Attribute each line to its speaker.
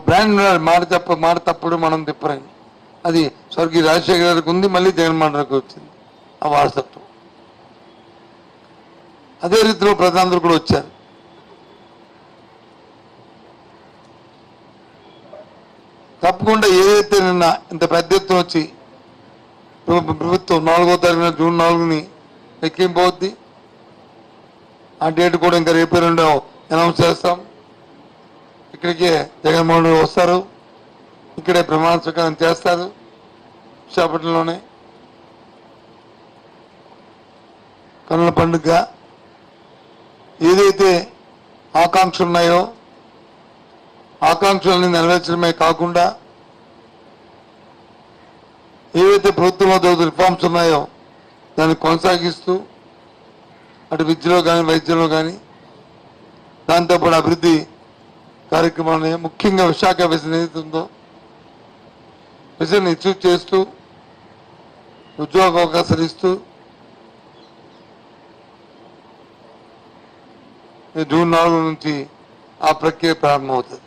Speaker 1: Brand మాట తప్పుడు మనం తిప్పరని అది స్వర్గీయ రాజశేఖర గారికి ఉంది, మళ్ళీ జగన్మోహన్ రెడ్డికి వచ్చింది ఆ వారసత్వం. అదే రీతిలో ప్రధానులు కూడా వచ్చారు. తప్పకుండా ఏదైతే నిన్న ఇంత పెద్ద ఎత్తున వచ్చి ప్రభుత్వం 4వ తారీఖున జూన్ 4ని ఎక్కింపోద్ది. ఆ డేట్ కూడా ఇంకా రేపు 2 అనౌన్స్ చేస్తాం. ఇక్కడికే జగన్మోహన్ రెడ్డి వస్తారు, ఇక్కడే ప్రమాణ స్వీకారం చేస్తారు విశాఖపట్నంలోనే. కన్నుల పండుగ ఏదైతే ఆకాంక్షలు ఉన్నాయో ఆకాంక్షల్ని నెరవేర్చడమే కాకుండా ఏవైతే ప్రభుత్వంలో రిఫార్మ్స్ ఉన్నాయో దాన్ని కొనసాగిస్తూ అటు విద్యలో కానీ వైద్యంలో కానీ దాంతోపాటు అభివృద్ధి కార్యక్రమాలని ముఖ్యంగా విశాఖ విజన్ ఏదైతే ఉందో విజన్ అచీవ్ చేస్తూ ఉద్యోగ అవకాశాలు ఇస్తూ జూన్ 4 నుంచి ఆ ప్రక్రియ ప్రారంభమవుతుంది.